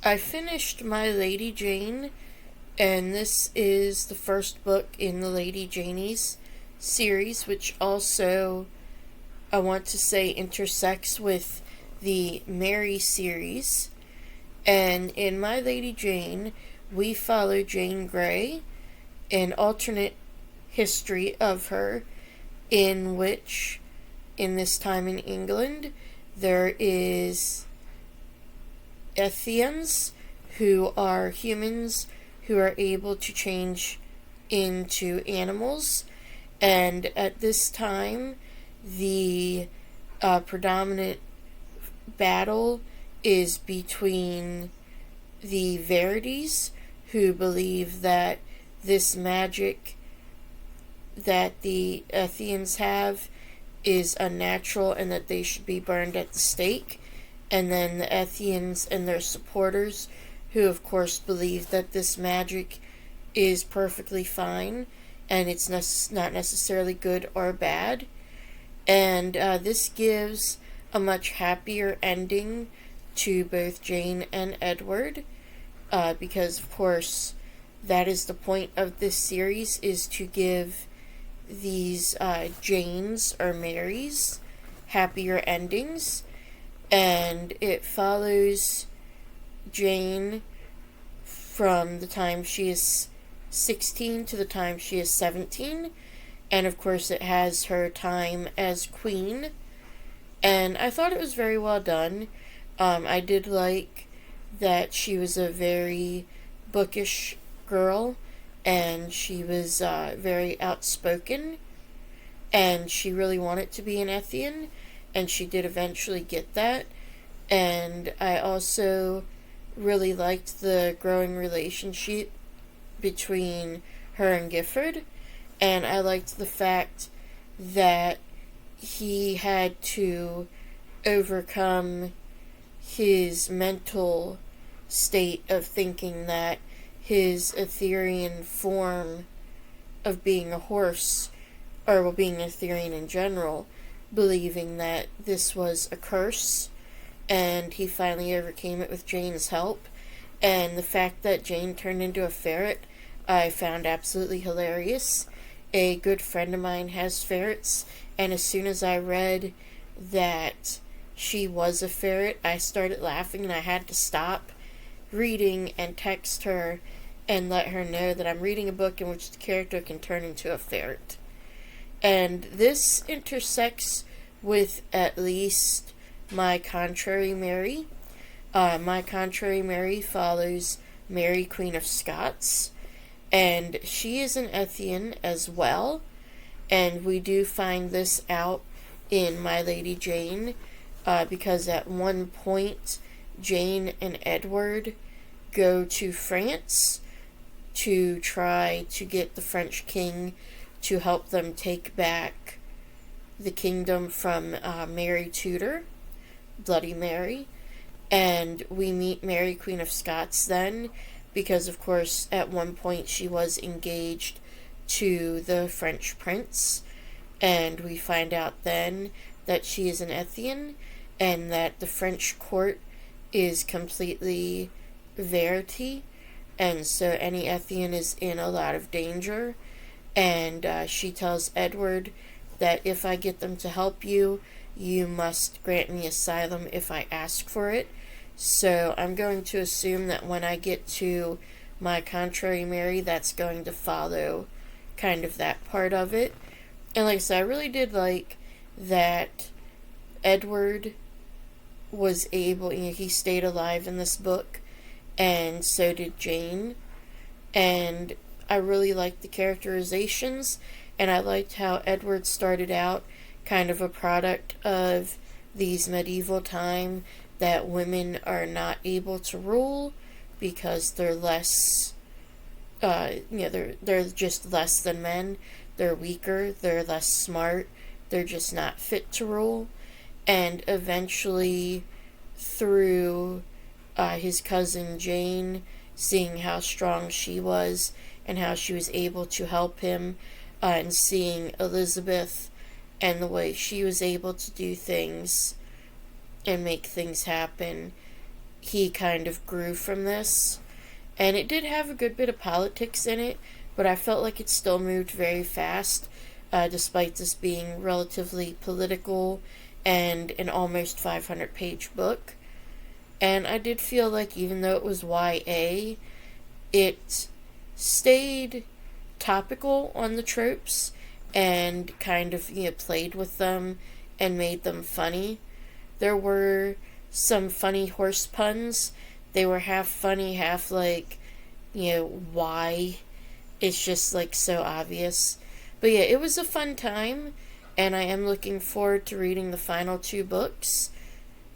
I finished My Lady Jane, and this is the first book in the Lady Janie's series, which also, I want to say, intersects with the Mary series. And in My Lady Jane, we follow Jane Grey, an alternate history of her, in which, in this time in England, there is Ethians, who are humans who are able to change into animals. And at this time, the predominant battle is between the Verities, who believe that this magic that the Ethians have is unnatural and that they should be burned at the stake, and then the Ethians and their supporters, who of course believe that this magic is perfectly fine and it's not necessarily good or bad. And this gives a much happier ending to both Jane and Edward, because of course that is the point of this series, is to give these Janes or Marys happier endings. And it follows Jane from the time she is 16 to the time she is 17. And of course, it has her time as queen. And I thought it was very well done. I did like that she was a very bookish girl, and she was very outspoken, and she really wanted to be an Ethian, and she did eventually get that. And I also really liked the growing relationship between her and Gifford, and I liked the fact that he had to overcome his mental state of thinking that his Etherean form of being a horse, or well, being Etherean in general, believing that this was a curse, and he finally overcame it with Jane's help. And the fact that Jane turned into a ferret, I found absolutely hilarious. A good friend of mine has ferrets, and as soon as I read that she was a ferret, I started laughing, and I had to stop reading and text her and let her know that I'm reading a book in which the character can turn into a ferret. And this intersects with at least My Contrary Mary. My Contrary Mary follows Mary, Queen of Scots, and she is an Ethian as well. And we do find this out in My Lady Jane, because at one point, Jane and Edward go to France to try to get the French king to help them take back the kingdom from Mary Tudor, Bloody Mary. And we meet Mary, Queen of Scots then, because of course at one point she was engaged to the French prince, and we find out then that she is an Ethian, and that the French court is completely Verity, and so any Ethian is in a lot of danger. And she tells Edward that if I get them to help you, you must grant me asylum if I ask for it. So I'm going to assume that when I get to My Contrary Mary, that's going to follow kind of that part of it. And like I said, I really did like that Edward was able, he stayed alive in this book, and so did Jane. And I really liked the characterizations, and I liked how Edward started out kind of a product of these medieval time, that women are not able to rule because they're less, they're just less than men. They're weaker, they're less smart, they're just not fit to rule. And eventually, through his cousin Jane, seeing how strong she was and how she was able to help him, and seeing Elizabeth and the way she was able to do things and make things happen, he kind of grew from this. And it did have a good bit of politics in it, but I felt like it still moved very fast, despite this being relatively political and an almost 500-page book. And I did feel like even though it was YA, it stayed topical on the tropes and kind of, played with them and made them funny. There were some funny horse puns. They were half funny, half like, why? It's just like so obvious. But yeah, it was a fun time, and I am looking forward to reading the final two books.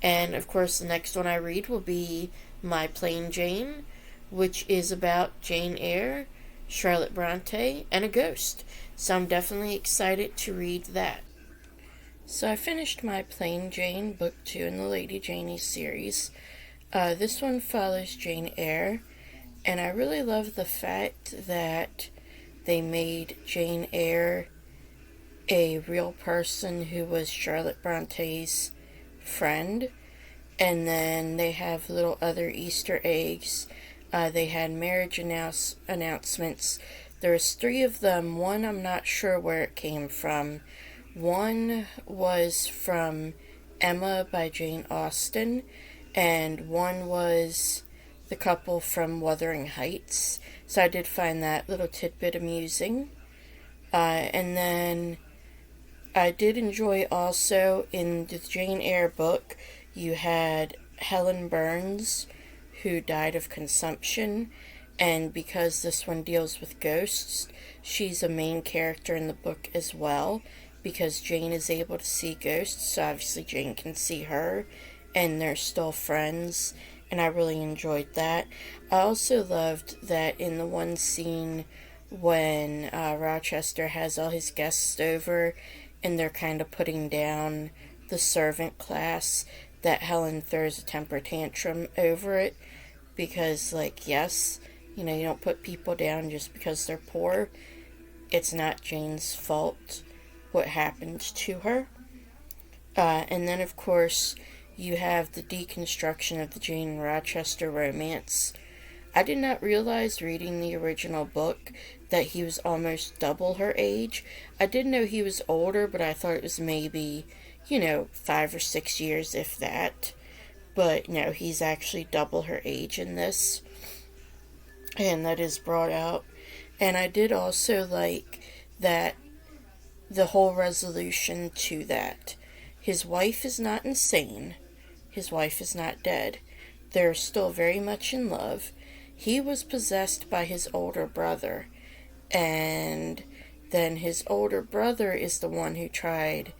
And of course, the next one I read will be My Plain Jane, which is about Jane Eyre, Charlotte Bronte, and a ghost. So I'm definitely excited to read that. So I finished My Plain Jane, book 2 in the Lady Janie series. This one follows Jane Eyre, and I really love the fact that they made Jane Eyre a real person who was Charlotte Bronte's friend. And then they have little other Easter eggs. They had marriage announcements. There's 3 of them. One, I'm not sure where it came from. One was from Emma by Jane Austen, and one was the couple from Wuthering Heights. So I did find that little tidbit amusing. And then I did enjoy also in the Jane Eyre book, you had Helen Burns, who died of consumption, and because this one deals with ghosts, she's a main character in the book as well, because Jane is able to see ghosts, so obviously Jane can see her, and they're still friends, and I really enjoyed that. I also loved that in the one scene when Rochester has all his guests over, and they're kind of putting down the servant class, that Helen throws a temper tantrum over it, because, yes, you don't put people down just because they're poor. It's not Jane's fault what happened to her. And then, of course, you have the deconstruction of the Jane and Rochester romance. I did not realize reading the original book that he was almost double her age. I did know he was older, but I thought it was maybe, 5 or 6 years, if that. But no, he's actually double her age in this. And that is brought out. And I did also like that the whole resolution to that. His wife is not insane. His wife is not dead. They're still very much in love. He was possessed by his older brother. And then his older brother is the one who tried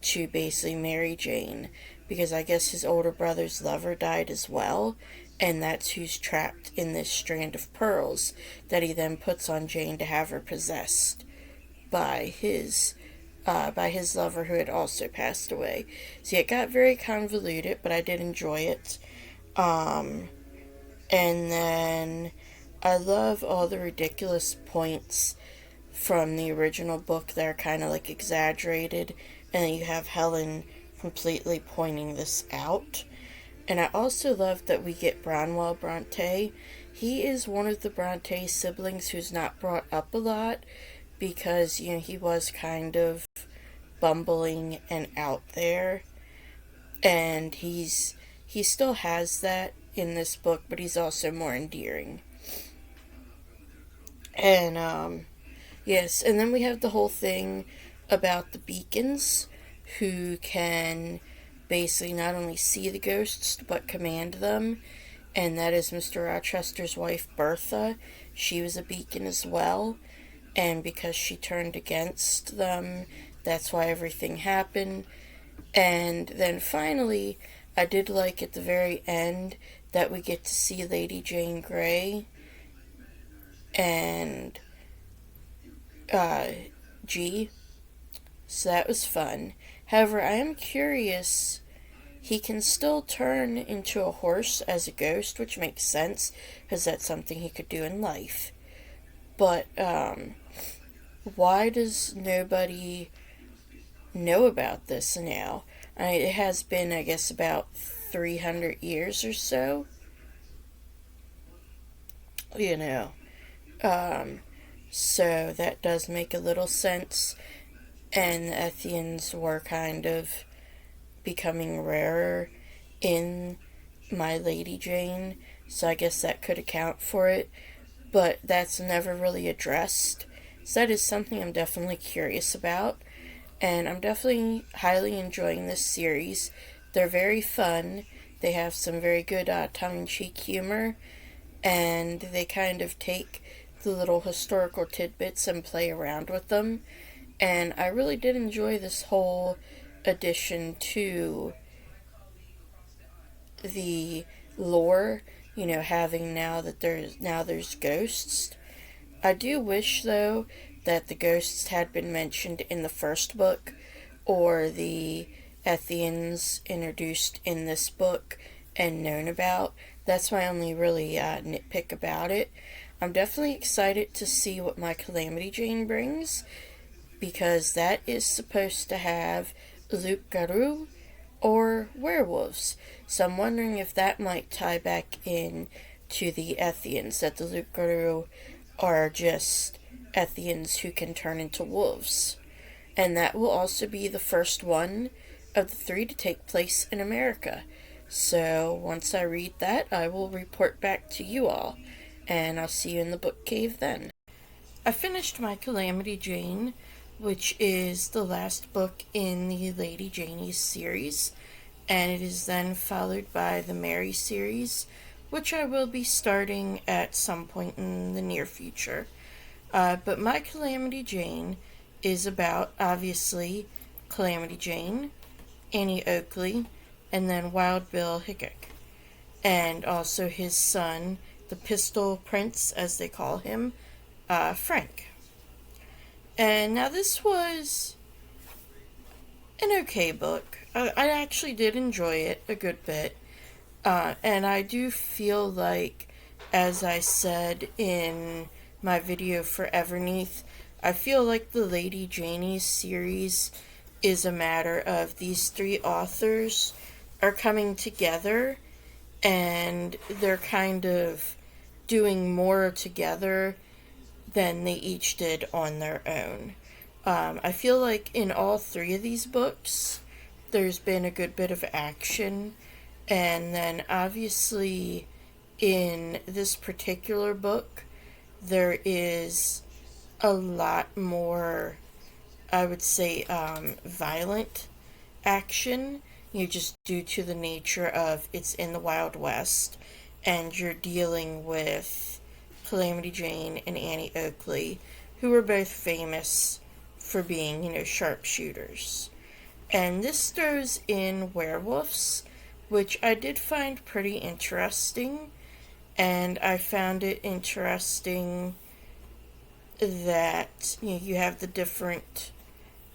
to basically marry Jane, because I guess his older brother's lover died as well, and that's who's trapped in this strand of pearls that he then puts on Jane to have her possessed by his lover who had also passed away. See, it got very convoluted, but I did enjoy it. And then I love all the ridiculous points from the original book that are kind of exaggerated, and then you have Helen completely pointing this out. And I also love that we get Branwell Bronte. He is one of the Bronte siblings who's not brought up a lot, because, he was kind of bumbling and out there. And he still has that in this book, but he's also more endearing. And, yes, and then we have the whole thing about the beacons, who can basically not only see the ghosts, but command them. And that is Mr. Rochester's wife, Bertha. She was a beacon as well. And because she turned against them, that's why everything happened. And then finally, I did like at the very end that we get to see Lady Jane Grey and G. So that was fun. However, I am curious, he can still turn into a horse as a ghost, which makes sense, because that's something he could do in life. But, why does nobody know about this now? It has been, I guess, about 300 years or so. You know, um, so that does make a little sense. And the Ethians were kind of becoming rarer in My Lady Jane, so I guess that could account for it. But that's never really addressed. So that is something I'm definitely curious about. And I'm definitely highly enjoying this series. They're very fun. They have some very good tongue-in-cheek humor. And they kind of take the little historical tidbits and play around with them. And I really did enjoy this whole addition to the lore, having now there's ghosts. I do wish though that the ghosts had been mentioned in the first book, or the Ethians introduced in this book and known about. That's my only really nitpick about it. I'm definitely excited to see what my Calamity Jane brings, because that is supposed to have Luke Garou or werewolves. So I'm wondering if that might tie back in to the Ethians, that the Luke Garou are just Ethians who can turn into wolves. And that will also be the first one of the 3 to take place in America. So once I read that, I will report back to you all. And I'll see you in the book cave then. I finished my Calamity Jane, which is the last book in the Lady Janie series, and it is then followed by the Mary series, which I will be starting at some point in the near future. But my Calamity Jane is about, obviously, Calamity Jane, Annie Oakley, and then Wild Bill Hickok, and also his son, the Pistol Prince, as they call him, Frank. And now this was an okay book. I actually did enjoy it a good bit. And I do feel like, as I said in my video for Everneath, I feel like the Lady Janie series is a matter of these 3 authors are coming together, and they're kind of doing more together than they each did on their own. I feel like in all 3 of these books, there's been a good bit of action, and then obviously in this particular book, there is a lot more, I would say, violent action, just due to the nature of it's in the Wild West, and you're dealing with Calamity Jane and Annie Oakley, who were both famous for being, sharpshooters. And this throws in werewolves, which I did find pretty interesting. And I found it interesting that you have the different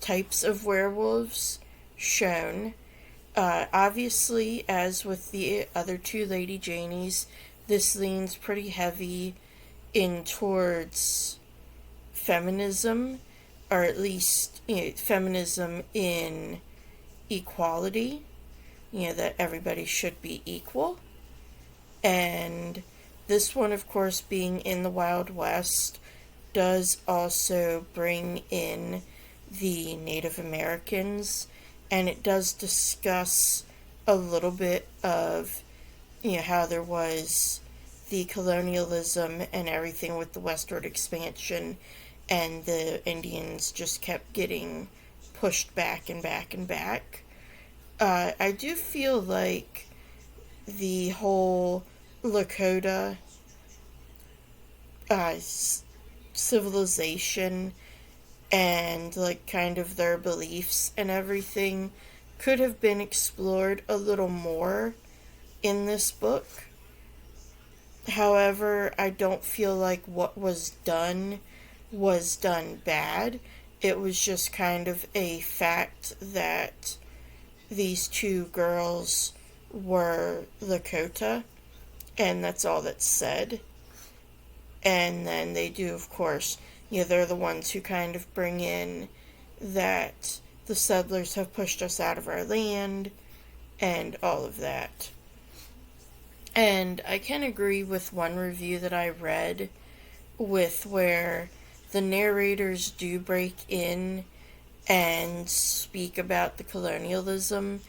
types of werewolves shown. Obviously, as with the other 2 Lady Janies, this leans pretty heavy in towards feminism, or at least feminism in equality, that everybody should be equal. And this one, of course, being in the Wild West, does also bring in the Native Americans, and it does discuss a little bit of how there was the colonialism and everything with the westward expansion, and the Indians just kept getting pushed back and back and back. I do feel like the whole Lakota civilization and kind of their beliefs and everything could have been explored a little more in this book. However, I don't feel like what was done bad. It was just kind of a fact that these 2 girls were Lakota, and that's all that's said. And then they do, of course, they're the ones who kind of bring in that the settlers have pushed us out of our land, and all of that. And I can agree with one review that I read with where the narrators do break in and speak about the colonialism,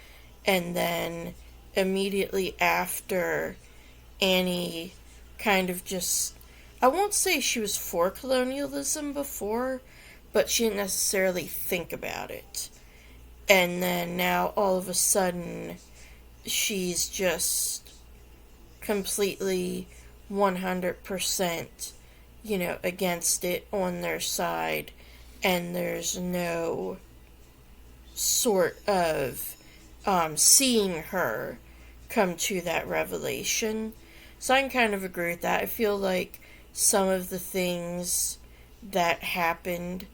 and then immediately after, Annie kind of just, I won't say she was for colonialism before, but she didn't necessarily think about it. And then now all of a sudden she's just completely 100%, against it on their side, and there's no sort of seeing her come to that revelation. So I can kind of agree with that. I feel like some of the things that happened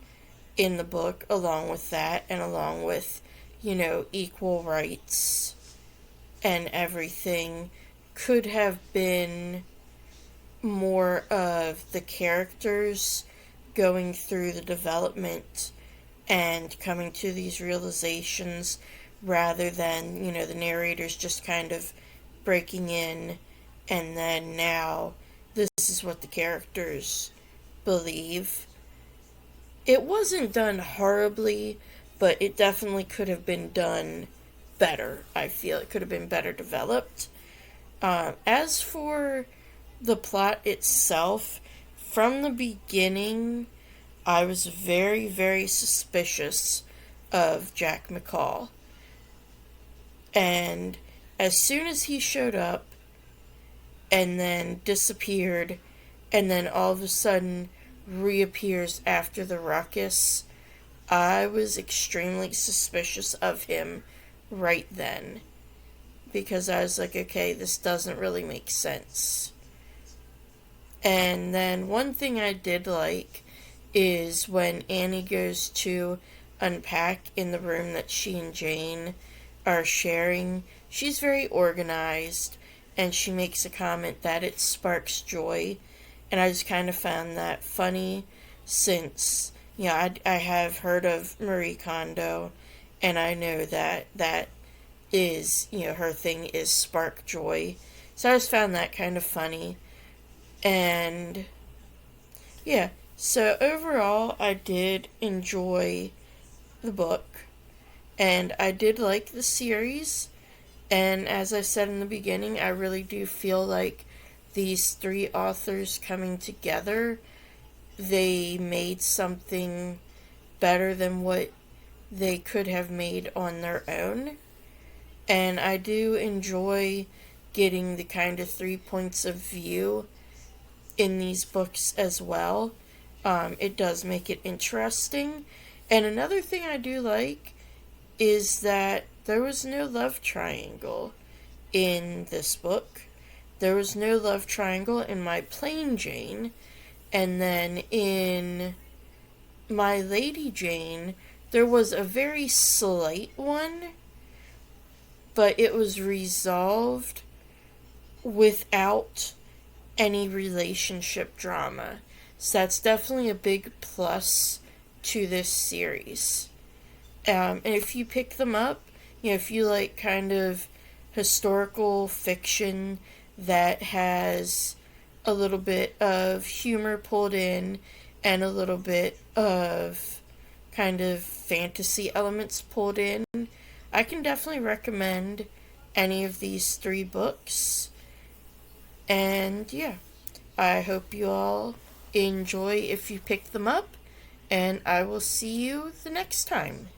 in the book, along with that, and along with, equal rights and everything, could have been more of the characters going through the development and coming to these realizations rather than, the narrators just kind of breaking in and then now this is what the characters believe. It wasn't done horribly, but it definitely could have been done better. I feel it could have been better developed. As for the plot itself, from the beginning, I was very, very suspicious of Jack McCall. And as soon as he showed up and then disappeared and then all of a sudden reappears after the ruckus, I was extremely suspicious of him right then. Because I was like, okay, this doesn't really make sense. And then one thing I did like is when Annie goes to unpack in the room that she and Jane are sharing, she's very organized, and she makes a comment that it sparks joy. And I just kind of found that funny since, I have heard of Marie Kondo, and I know that is, her thing is spark joy. So I just found that kind of funny. And yeah, so overall I did enjoy the book, and I did like the series. And as I said in the beginning, I really do feel like these three authors coming together, they made something better than what they could have made on their own. And I do enjoy getting the kind of 3 points of view in these books as well. It does make it interesting. And another thing I do like is that there was no love triangle in this book. There was no love triangle in My Plain Jane. And then in My Lady Jane, there was a very slight one, but it was resolved without any relationship drama. So that's definitely a big plus to this series. And if you pick them up, if you like kind of historical fiction that has a little bit of humor pulled in and a little bit of kind of fantasy elements pulled in, I can definitely recommend any of these three books. And yeah, I hope you all enjoy if you pick them up, and I will see you the next time.